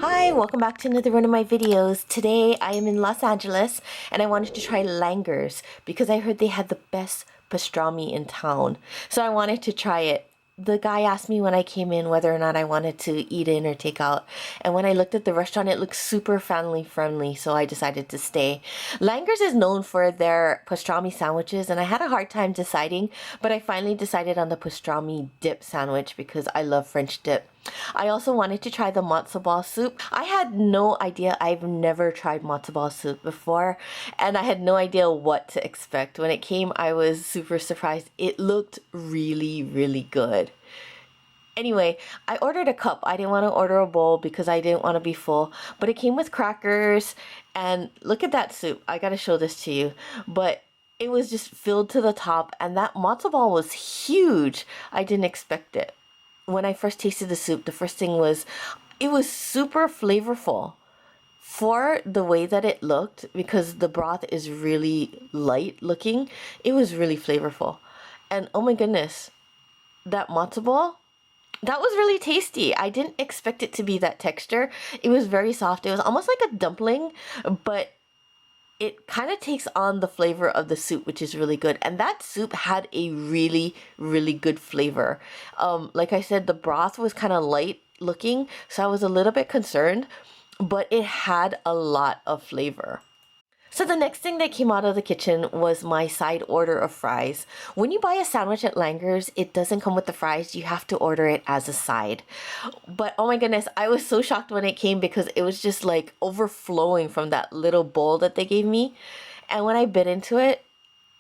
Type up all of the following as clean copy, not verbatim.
Hi, welcome back to another one of my videos. Today I am in Los Angeles and I wanted to try Langer's because I heard they had the best pastrami in town. So I wanted to try it. The guy asked me when I came in whether or not I wanted to eat in or take out. And when I looked at the restaurant, it looked super family friendly, so I decided to stay. Langer's is known for their pastrami sandwiches, and I had a hard time deciding, but I finally decided on the pastrami dip sandwich because I love French dip. I also wanted to try the matzo ball soup. I had no idea. I've never tried matzo ball soup before, and I had no idea what to expect. When it came, I was super surprised. It looked really, really good. Anyway, I ordered a cup. I didn't want to order a bowl because I didn't want to be full, but it came with crackers, and look at that soup. I gotta show this to you. But it was just filled to the top, and that matzo ball was huge. I didn't expect it. When I first tasted the soup, the first thing was it was super flavorful for the way that it looked, because the broth is really light looking. It was really flavorful. And oh my goodness, that matzo ball, that was really tasty. I didn't expect it to be that texture. It was very soft. It was almost like a dumpling, but it kind of takes on the flavor of the soup, which is really good. And that soup had a really, really good flavor. Like I said, the broth was kind of light looking, so I was a little bit concerned, but it had a lot of flavor. So the next thing that came out of the kitchen was my side order of fries. When you buy a sandwich at Langer's, it doesn't come with the fries. You have to order it as a side. But oh my goodness, I was so shocked when it came because it was just like overflowing from that little bowl that they gave me. And when I bit into it,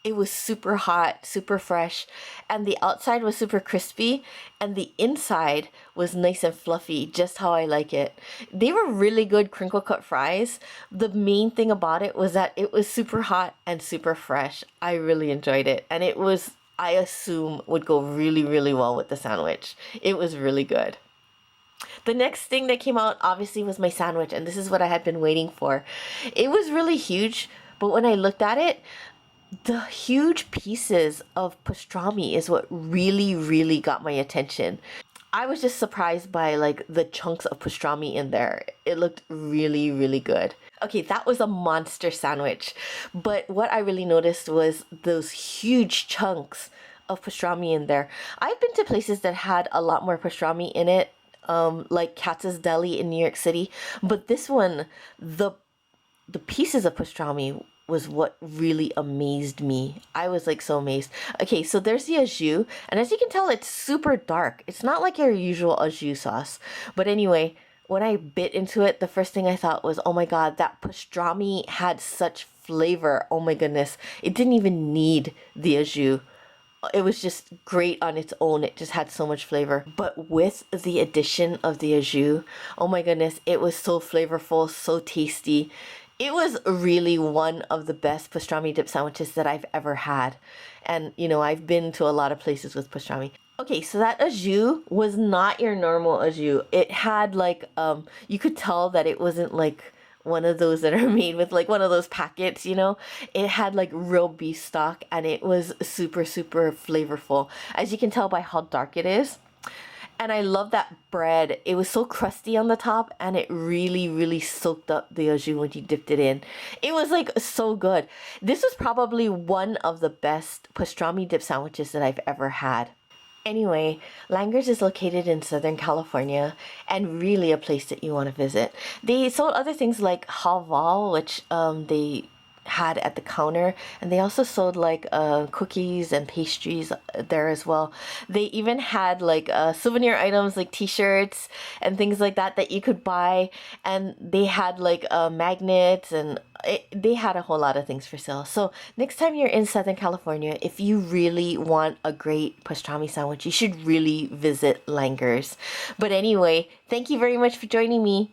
it was super hot, super fresh, and the outside was super crispy, and the inside was nice and fluffy, just how I like it. They were really good crinkle cut fries. The main thing about it was that it was super hot and super fresh. I really enjoyed it, and it was, I assume, would go really, really well with the sandwich. It was really good. The next thing that came out obviously was my sandwich, and this is what I had been waiting for. It was really huge, but when I looked at it, the huge pieces of pastrami is what really, really got my attention. I was just surprised by like the chunks of pastrami in there. It looked really, really good. Okay, that was a monster sandwich. But what I really noticed was those huge chunks of pastrami in there. I've been to places that had a lot more pastrami in it, like Katz's Deli in New York City. But this one, the pieces of pastrami was what really amazed me. I was like so amazed. Okay, so there's the au jus, and as you can tell, it's super dark. It's not like your usual au jus sauce. But anyway, when I bit into it, the first thing I thought was, oh my god, that pastrami had such flavor. Oh my goodness. It didn't even need the au jus. It was just great on its own. It just had so much flavor. But with the addition of the au jus, oh my goodness, it was so flavorful, so tasty. It was really one of the best pastrami dip sandwiches that I've ever had. And, you know, I've been to a lot of places with pastrami. Okay, so that au jus was not your normal au jus. It had like, you could tell that it wasn't like one of those that are made with like one of those packets, you know. It had like real beef stock, and it was super, super flavorful, as you can tell by how dark it is. And I love that bread. It was so crusty on the top, and it really, really soaked up the au jus when you dipped it in. It was like so good. This was probably one of the best pastrami dip sandwiches that I've ever had. Anyway, Langer's is located in Southern California, and really a place that you want to visit. They sold other things like halval, which they had at the counter, and they also sold like cookies and pastries there as well. They even had like souvenir items like t-shirts and things like that that you could buy, and they had like magnets, and they had a whole lot of things for sale. So next time you're in Southern California, if you really want a great pastrami sandwich, you should really visit Langer's. But anyway, thank you very much for joining me.